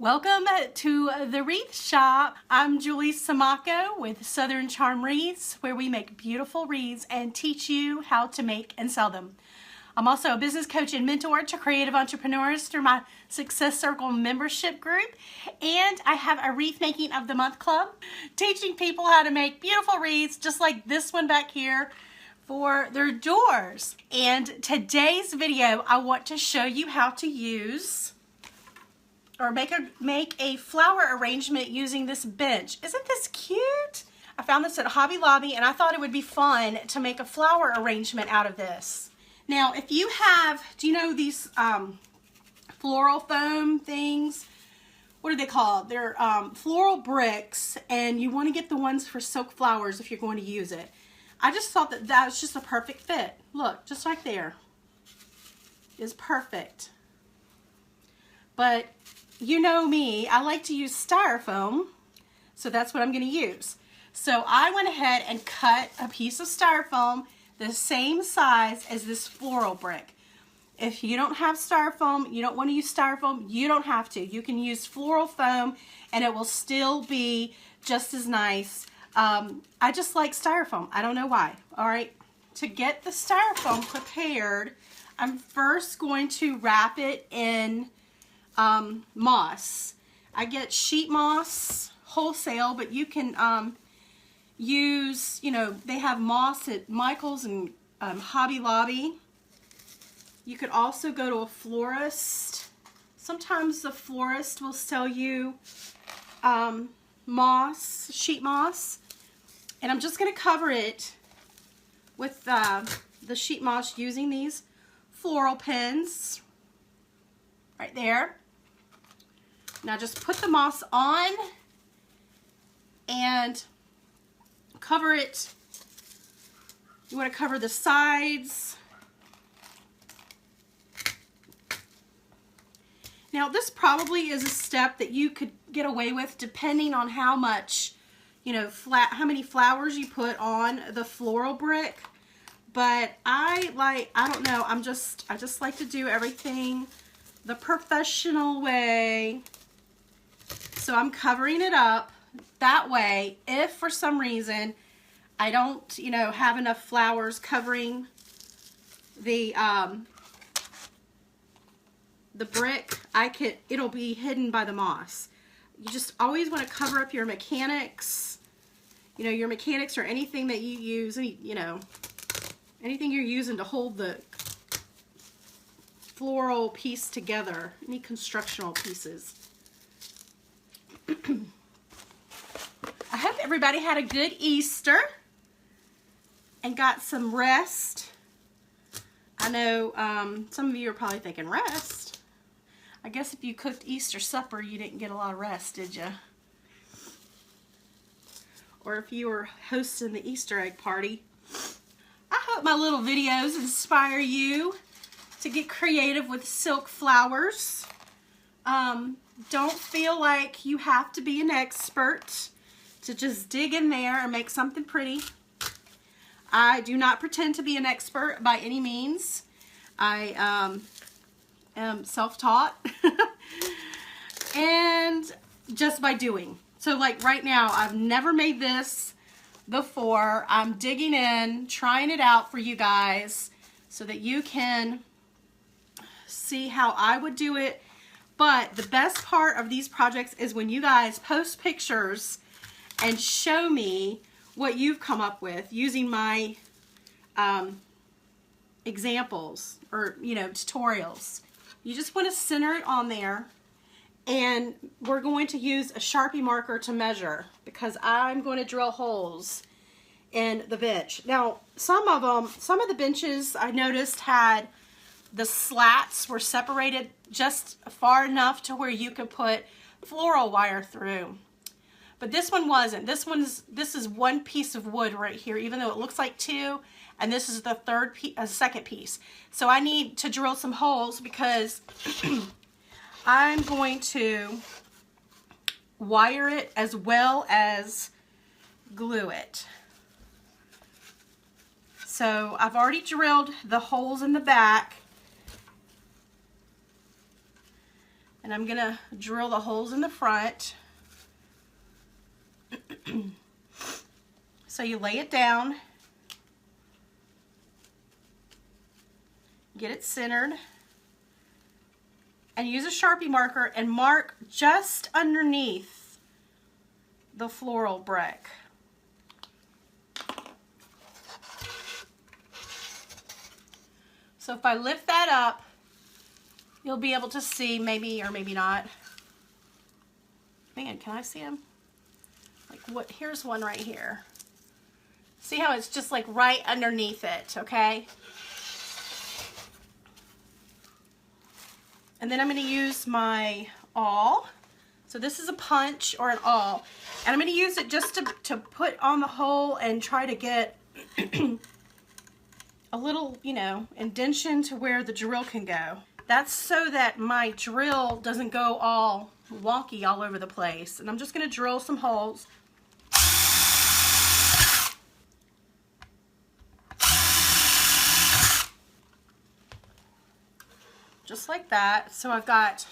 Welcome to the Wreath Shop. I'm Julie Samaco with Southern Charm Wreaths, where we make beautiful wreaths and teach you how to make and sell them. I'm also a business coach and mentor to creative entrepreneurs through my Success Circle membership group, and I have a Wreath Making of the Month club, teaching people how to make beautiful wreaths just like this one back here for their doors. And today's video, I want to show you how to use or make a flower arrangement using this bench. Isn't this cute? I found this at Hobby Lobby and I thought it would be fun to make a flower arrangement out of this. Now, if you have, do you know these floral foam things? What are they called? They're floral bricks, and you want to get the ones for silk flowers if you're going to use it. I just thought that that was just a perfect fit. Look, just right there is perfect. But you know me, I like to use styrofoam, so that's what I'm going to use. So I went ahead and cut a piece of styrofoam the same size as this floral brick. If you don't have styrofoam, you don't want to use styrofoam, you don't have to. You can use floral foam and it will still be just as nice. I just like styrofoam. I don't know why. All right, to get the styrofoam prepared, I'm first going to wrap it in moss. I get sheet moss wholesale, but you can use, you know, they have moss at Michael's and Hobby Lobby. You could also go to a florist. Sometimes the florist will sell you moss, sheet moss. And I'm just going to cover it with the sheet moss using these floral pins right there. Now just put the moss on and cover it. You want to cover the sides. Now this probably is a step that you could get away with depending on how much, you know, how many flowers you put on the floral brick. But I don't know, I just like to do everything the professional way. So I'm covering it up that way. If for some reason I don't, you know, have enough flowers covering the brick, it'll be hidden by the moss. You just always want to cover up your mechanics, you know, your mechanics or anything that you use, you know, anything you're using to hold the floral piece together, any constructional pieces. I hope everybody had a good Easter and got some rest. I know some of you are probably thinking, rest? I guess if you cooked Easter supper, you didn't get a lot of rest, did you? Or if you were hosting the Easter egg party. I hope my little videos inspire you to get creative with silk flowers. Don't feel like you have to be an expert to just dig in there and make something pretty. I do not pretend to be an expert by any means. I am self-taught and just by doing. So like right now, I've never made this before. I'm digging in, trying it out for you guys so that you can see how I would do it. But the best part of these projects is when you guys post pictures and show me what you've come up with using my examples or, you know, tutorials. You just want to center it on there, and we're going to use a Sharpie marker to measure because I'm going to drill holes in the bench. Now, some of the benches I noticed had the slats were separated just far enough to where you could put floral wire through. But this one wasn't. This is one piece of wood right here, even though it looks like two, and this is the second piece. So I need to drill some holes because I'm going to wire it as well as glue it. So I've already drilled the holes in the back. And I'm gonna drill the holes in the front. So you lay it down, get it centered, and use a Sharpie marker and mark just underneath the floral brick. So if I lift that up, you'll be able to see, maybe or maybe not. Man, can I see them? Like what? Here's one right here. See how it's just like right underneath it, okay? And then I'm going to use my awl. So this is a punch or an awl. And I'm going to use it just to put on the hole and try to get a little, you know, indention to where the drill can go. That's so that my drill doesn't go all wonky all over the place. And I'm just going to drill some holes. Just like that. So I've got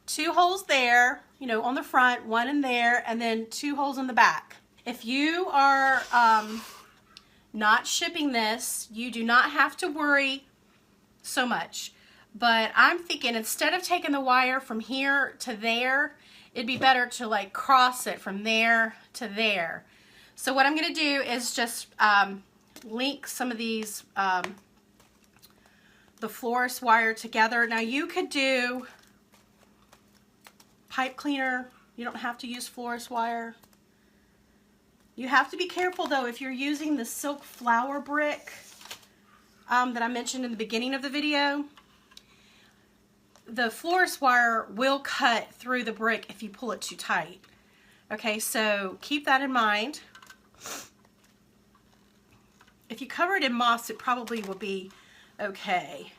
2 holes there, you know, on the front, 1 in there, and then 2 holes in the back. If you are not shipping this, you do not have to worry so much. But I'm thinking instead of taking the wire from here to there, it'd be better to like cross it from there to there. So what I'm going to do is just link some of these the florist wire together. Now you could do pipe cleaner. You don't have to use florist wire. You have to be careful though if you're using the silk flower brick that I mentioned in the beginning of the video. The florist wire will cut through the brick if you pull it too tight. Okay, so keep that in mind. If you cover it in moss, it probably will be okay.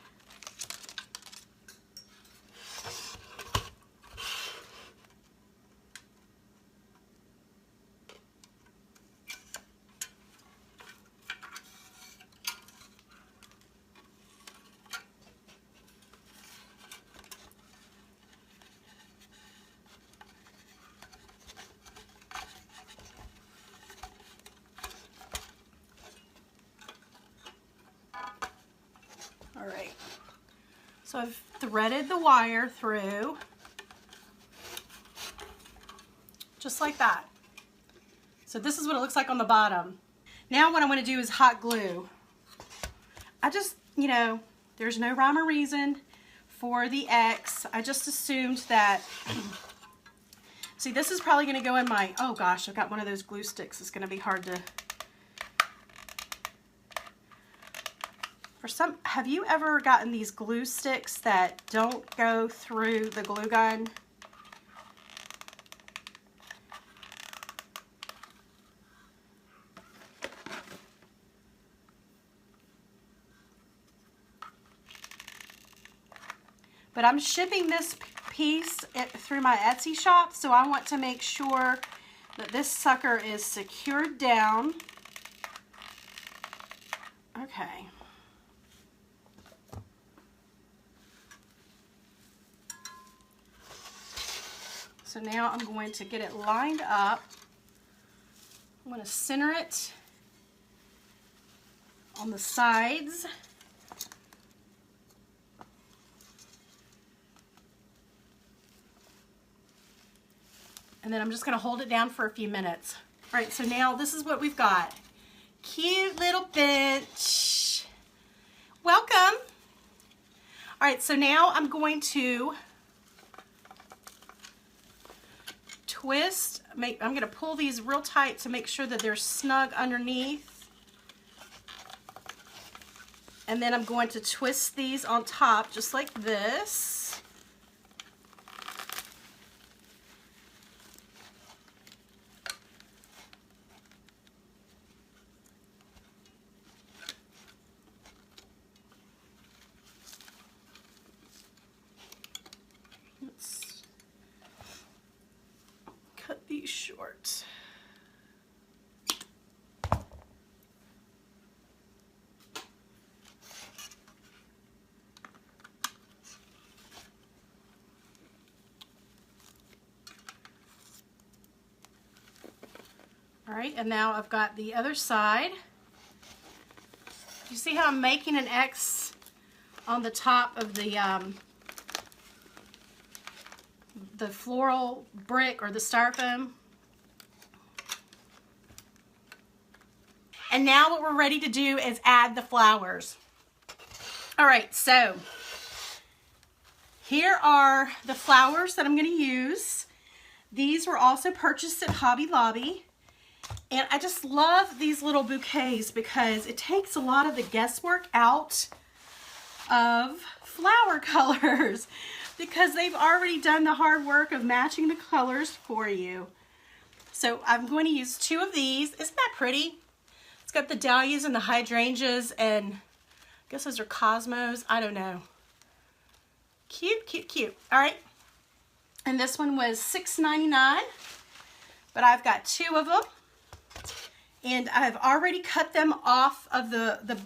All right, so I've threaded the wire through, just like that. So this is what it looks like on the bottom. Now what I'm going to do is hot glue. I just, you know, there's no rhyme or reason for the X. I just assumed that, see, this is probably going to go in my, oh gosh, I've got one of those glue sticks. It's going to be hard to, have you ever gotten these glue sticks that don't go through the glue gun? But I'm shipping this piece through my Etsy shop, so I want to make sure that this sucker is secured down. Okay. So now I'm going to get it lined up. I'm going to center it on the sides. And then I'm just going to hold it down for a few minutes. All right, so now this is what we've got. Cute little bench. Welcome. All right, so now I'm going to twist. I'm going to pull these real tight to make sure that they're snug underneath. And then I'm going to twist these on top just like this. Let's cut these short. All right, and now I've got the other side. You see how I'm making an X on the top of the floral brick or the styrofoam? And now what we're ready to do is add the flowers. All right, so here are the flowers that I'm going to use. These were also purchased at Hobby Lobby. And I just love these little bouquets because it takes a lot of the guesswork out of flower colors because they've already done the hard work of matching the colors for you. So I'm going to use 2 of these. Isn't that pretty? It's got the dahlias and the hydrangeas and I guess those are cosmos. I don't know. Cute, cute, cute. All right. And this one was $6.99, but I've got 2 of them. And I've already cut them off of the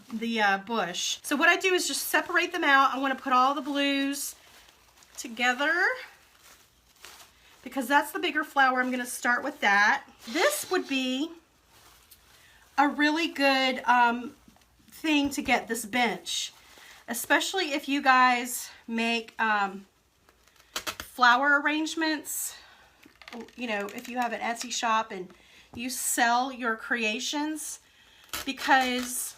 bush. So what I do is just separate them out. I want to put all the blues together because that's the bigger flower. I'm going to start with that. This would be a really good thing to get this bench, especially if you guys make flower arrangements. You know, if you have an Etsy shop and you sell your creations, because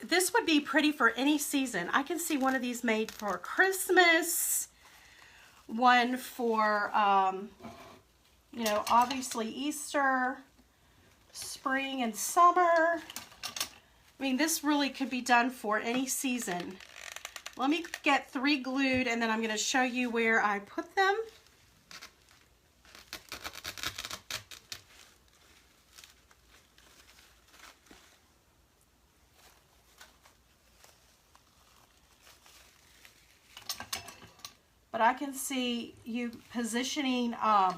this would be pretty for any season. I can see one of these made for Christmas, one for, you know, obviously Easter, spring and summer. I mean, this really could be done for any season. Let me get 3 glued and then I'm going to show you where I put them. But I can see you positioning a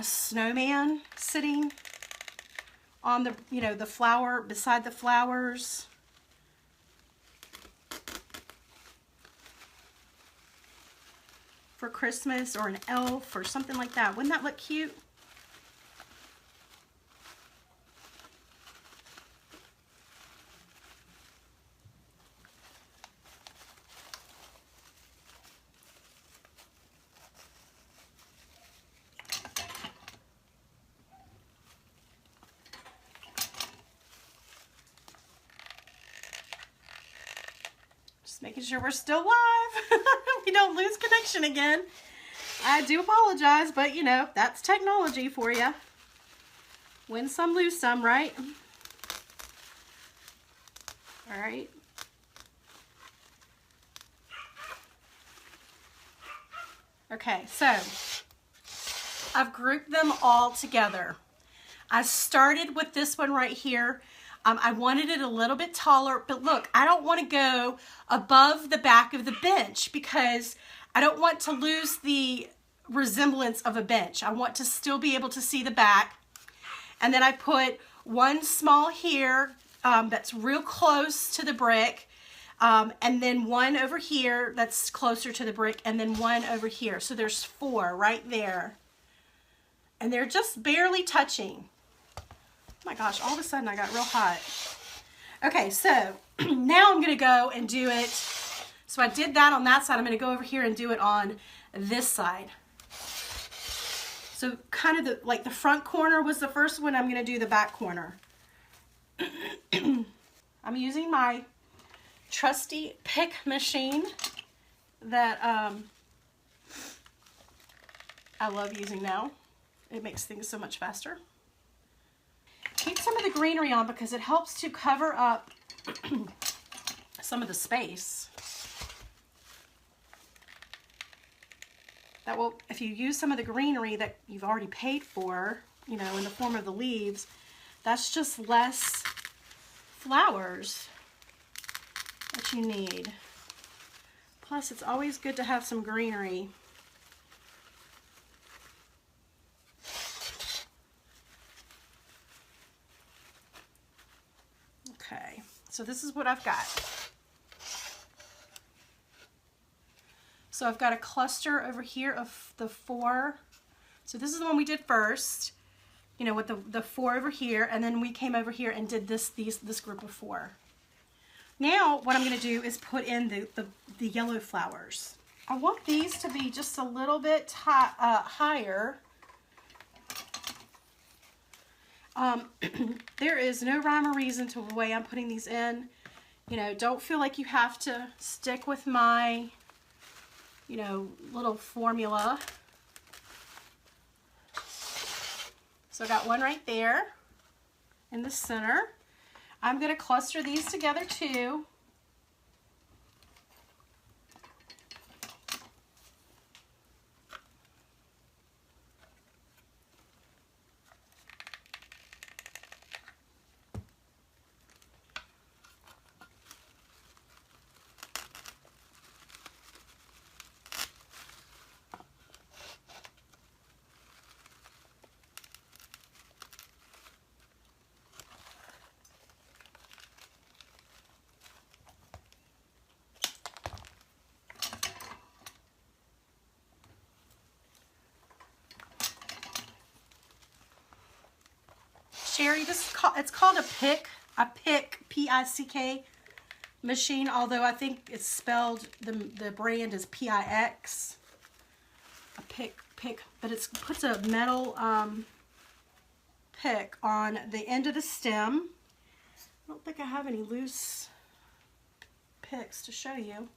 snowman sitting on the, you know, the flower, beside the flowers. For Christmas, or an elf or something like that. Wouldn't that look cute? Making sure we're still live. We don't lose connection again. I do apologize, but you know, that's technology for you. Win some, lose some, right? All right. Okay, so I've grouped them all together. I started with this one right here. I wanted it a little bit taller, but look, I don't want to go above the back of the bench because I don't want to lose the resemblance of a bench. I want to still be able to see the back. And then I put one small here that's real close to the brick, and then one over here that's closer to the brick, and then one over here. So there's 4 right there. And they're just barely touching. Oh my gosh, all of a sudden I got real hot. Okay, so now I'm going to go and do it. So I did that on that side. I'm going to go over here and do it on this side. So kind of like the front corner was the first one. I'm going to do the back corner. I'm using my trusty pick machine that I love using now. It makes things so much faster. Keep some of the greenery on because it helps to cover up some of the space. That will, if you use some of the greenery that you've already paid for, you know, in the form of the leaves, that's just less flowers that you need. Plus, it's always good to have some greenery. Okay, so this is what I've got. So I've got a cluster over here of the 4 So this is the one we did first, you know, with the 4 over here, and then we came over here and did this group of 4. Now what I'm going to do is put in the yellow flowers. I want these to be just a little bit higher. There is no rhyme or reason to the way I'm putting these in. You know, don't feel like you have to stick with my, you know, little formula. So I got one right there in the center. I'm going to cluster these together too. Sherry, it's called a pick, P-I-C-K machine, although I think it's spelled, the brand is P-I-X. A pick, but it puts a metal pick on the end of the stem. I don't think I have any loose picks to show you.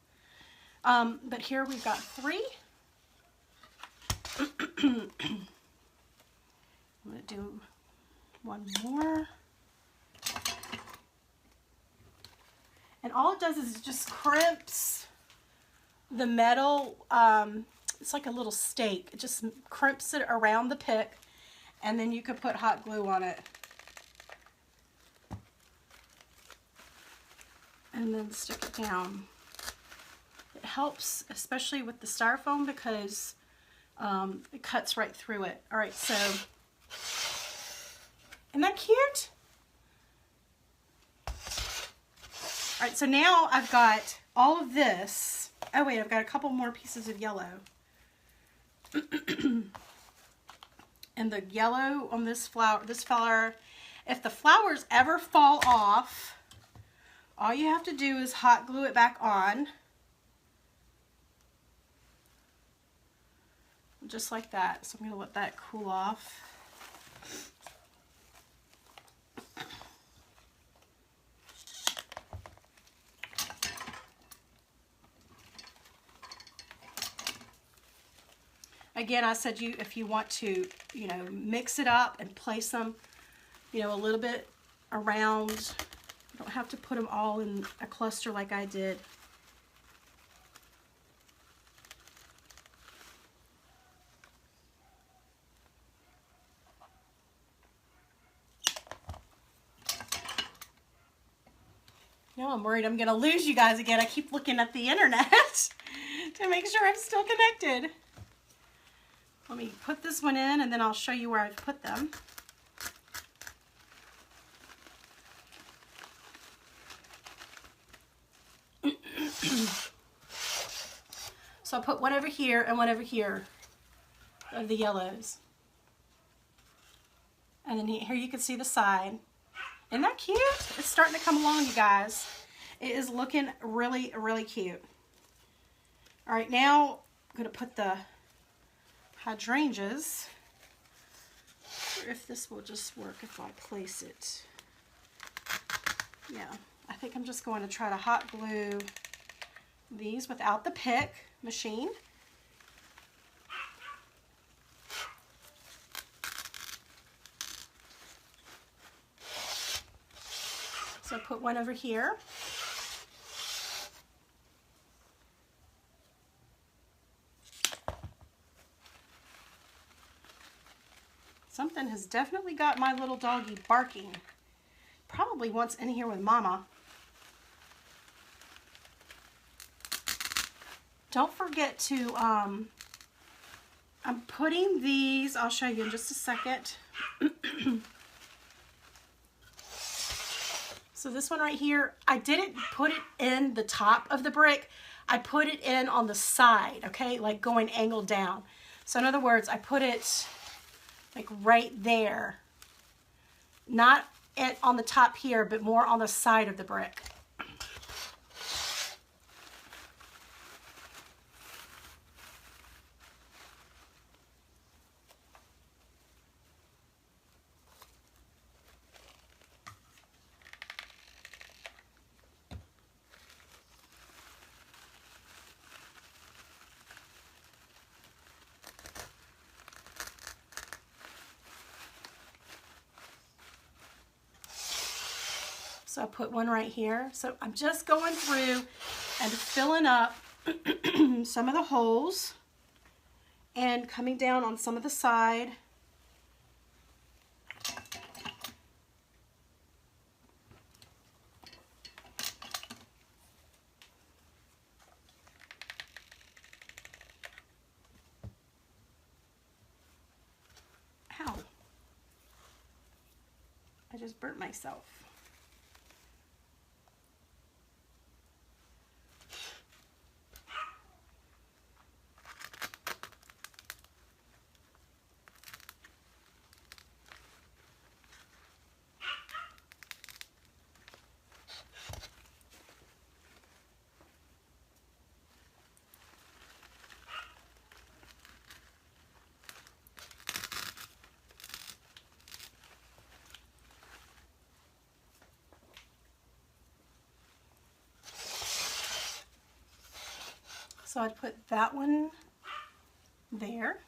But here we've got 3. I'm going to do one more. And all it does is it just crimps the metal. It's like a little stake. It just crimps it around the pick, and then you could put hot glue on it. And then stick it down. It helps, especially with the styrofoam, because it cuts right through it. All right, so isn't that cute? All right, so now I've got all of this. Oh wait, I've got a couple more pieces of yellow. And the yellow on this flower, if the flowers ever fall off, all you have to do is hot glue it back on. Just like that. So I'm going to let that cool off. Again, I said if you want to, you know, mix it up and place them, you know, a little bit around. You don't have to put them all in a cluster like I did. Now I'm worried I'm going to lose you guys again. I keep looking at the internet to make sure I'm still connected. Let me put this one in, and then I'll show you where I've put them. So I'll put one over here and one over here of the yellows. And then here you can see the side. Isn't that cute? It's starting to come along, you guys. It is looking really, really cute. All right, now I'm going to put the hydrangeas. If this will just work if I place it. Yeah, I think I'm just going to try to hot glue these without the pick machine. So put one over here. Something has definitely got my little doggy barking. Probably wants in here with Mama. Don't forget to, I'm putting these, I'll show you in just a second. So this one right here, I didn't put it in the top of the brick. I put it in on the side, okay, like going angled down. So in other words, I put it like right there. Not on the top here, but more on the side of the brick. So I put one right here. So I'm just going through and filling up some of the holes and coming down on some of the side. Ow. I just burnt myself. So I'd put that one there.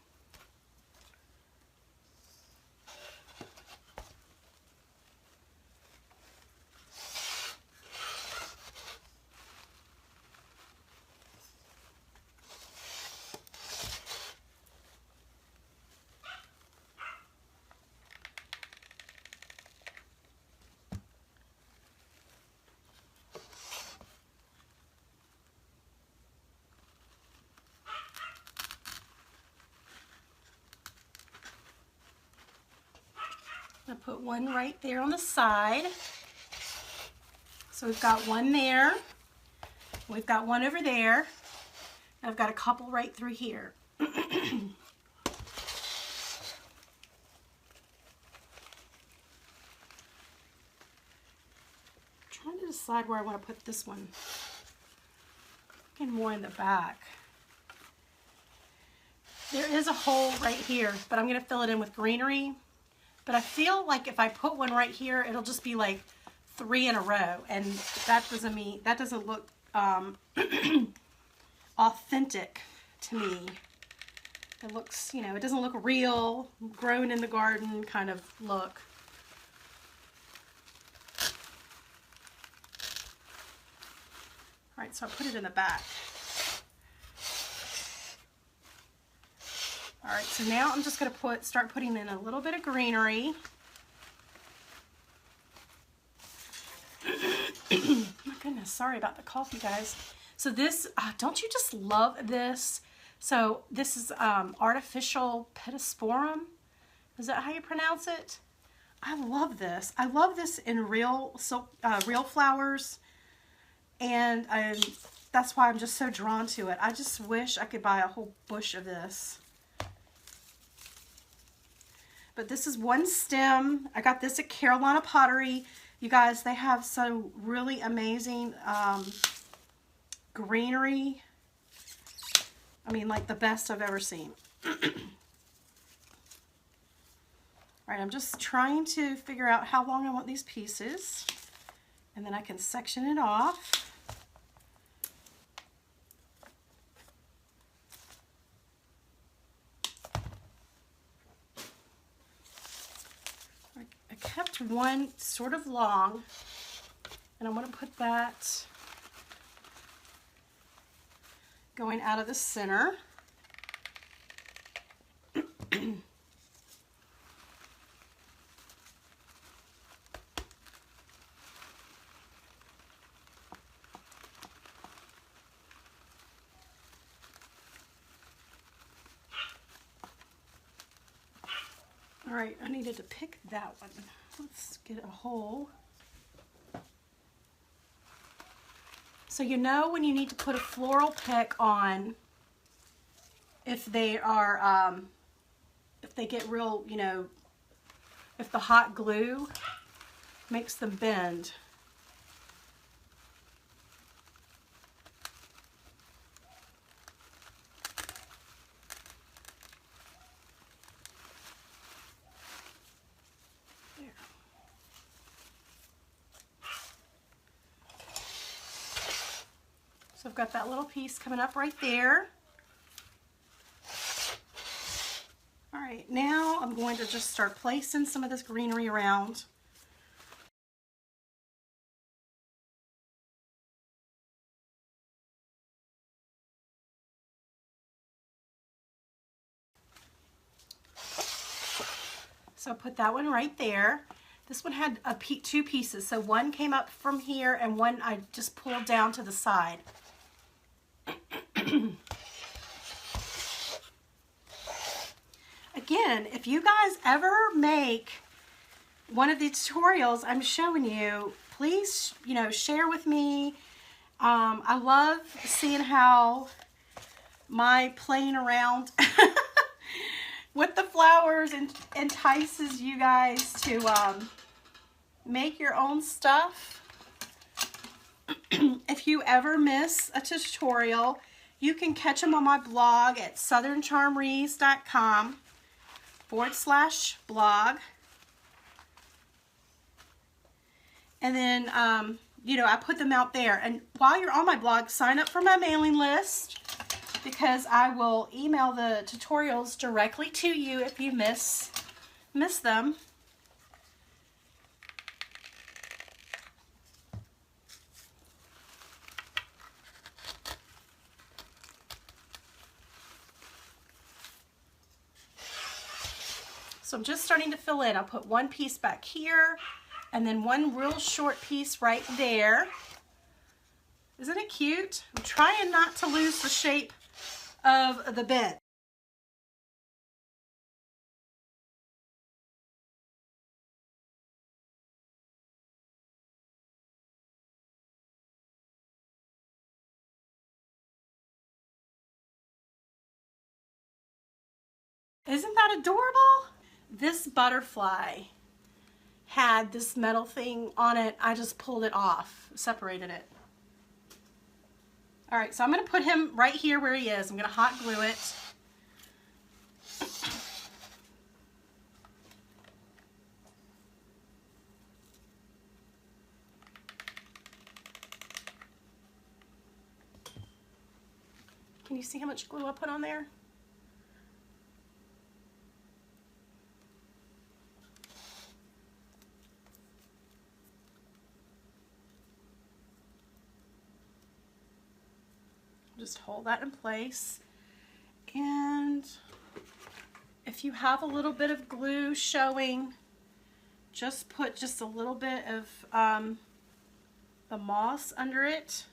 I put one right there on the side. So we've got one there. We've got one over there. I've got a couple right through here. Trying to decide where I want to put this one. Looking more in the back. There is a hole right here, but I'm going to fill it in with greenery. But I feel like if I put one right here, it'll just be like 3 in a row, and that doesn't look authentic to me. It looks, it doesn't look real, grown in the garden kind of look. All right, so I put it in the back. All right, so now I'm just going to start putting in a little bit of greenery. My goodness, sorry about the cough, you guys. So this, don't you just love this? So this is artificial pittosporum. Is that how you pronounce it? I love this. I love this in real flowers, and that's why I'm just so drawn to it. I just wish I could buy a whole bush of this. But this is one stem. I got this at Carolina Pottery. You guys, they have some really amazing greenery. I mean, like the best I've ever seen. All right, I'm just trying to figure out how long I want these pieces, and then I can section it off. I kept one sort of long, and I'm going to put that going out of the center. All right, I needed to pick that one. Let's get a hole. So you know when you need to put a floral pick on if they are if they get real, you know, if the hot glue makes them bend. There. So I've got that little piece coming up right there. All right, now I'm going to just start placing some of this greenery around. So I put that one right there. This one had two pieces, so one came up from here and one I just pulled down to the side. Again, if you guys ever make one of the tutorials I'm showing you, please, you know, share with me. I love seeing how my playing around with the flowers entices you guys to make your own stuff. If you ever miss a tutorial, you can catch them on my blog at southerncharmrees.com/blog. And then, you know, I put them out there. And while you're on my blog, sign up for my mailing list, because I will email the tutorials directly to you if you miss them. So I'm just starting to fill in. I'll put one piece back here and then one real short piece right there. Isn't it cute? I'm trying not to lose the shape of the bent. Isn't that adorable? This butterfly had this metal thing on it. I just pulled it off, separated it. All right, so I'm gonna put him right here where he is. I'm gonna hot glue it. Can you see how much glue I put on there? Just hold that in place. And if you have a little bit of glue showing, just put just a little bit of the moss under it.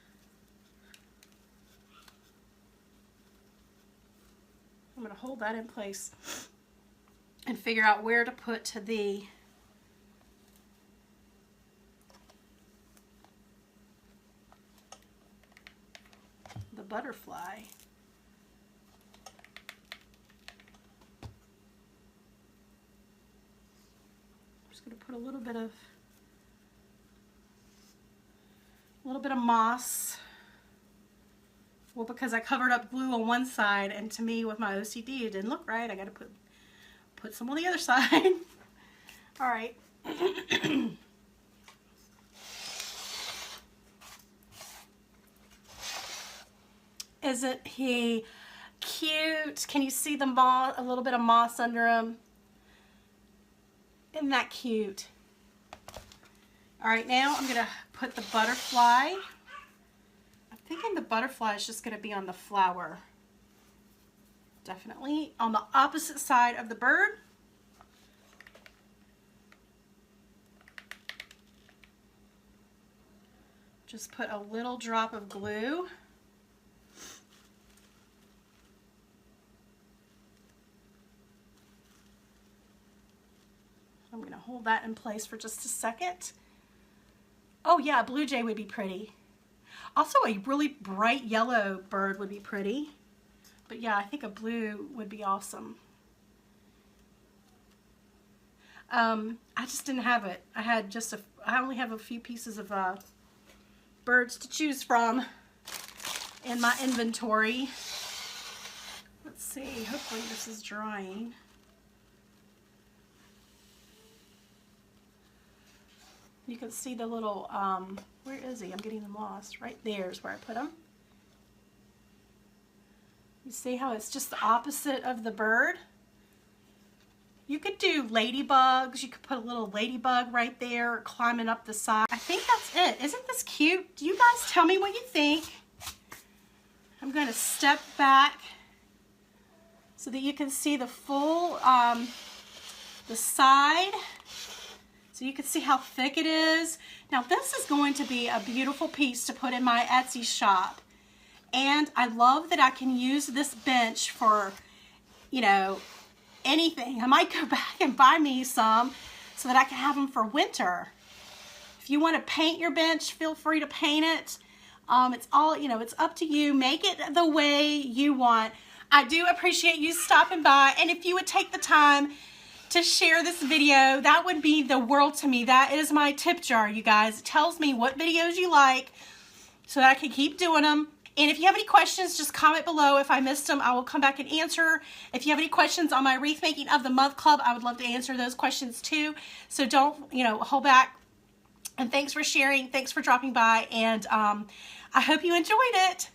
I'm going to hold that in place and figure out where to put the butterfly. I'm just going to put a little bit of moss. Well, because I covered up glue on one side, and to me with my OCD it didn't look right. I got to put some on the other side. All right. Isn't he cute? Can you see the moss, a little bit of moss under him? Isn't that cute? All right, now I'm gonna put the butterfly. I'm thinking the butterfly is just gonna be on the flower. Definitely on the opposite side of the bird. Just put a little drop of glue. I'm going to hold that in place for just a second. Oh yeah, a blue jay would be pretty. Also a really bright yellow bird would be pretty. But yeah, I think a blue would be awesome. I just didn't have it. I only have a few pieces of birds to choose from in my inventory. Let's see, hopefully this is drying. You can see the little, where is he? I'm getting them lost. Right there is where I put him. You see how it's just the opposite of the bird? You could do ladybugs. You could put a little ladybug right there climbing up the side. I think that's it. Isn't this cute? Do you guys tell me what you think? I'm going to step back so that you can see the full, the side. So you can see how thick it is. Now this is going to be a beautiful piece to put in my Etsy shop. And I love that I can use this bench for, you know, anything. I might go back and buy me some so that I can have them for winter. If you want to paint your bench, feel free to paint it. It's all, you know, it's up to you. Make it the way you want. I do appreciate you stopping by, and if you would take the time to share this video, that would be the world to me. That is my tip jar, you guys. It tells me what videos you like so that I can keep doing them. And if you have any questions, just comment below. If I missed them, I will come back and answer. If you have any questions on my Wreath Making of the Month Club, I would love to answer those questions too. So don't, you know, hold back. And thanks for sharing. Thanks for dropping by. And I hope you enjoyed it.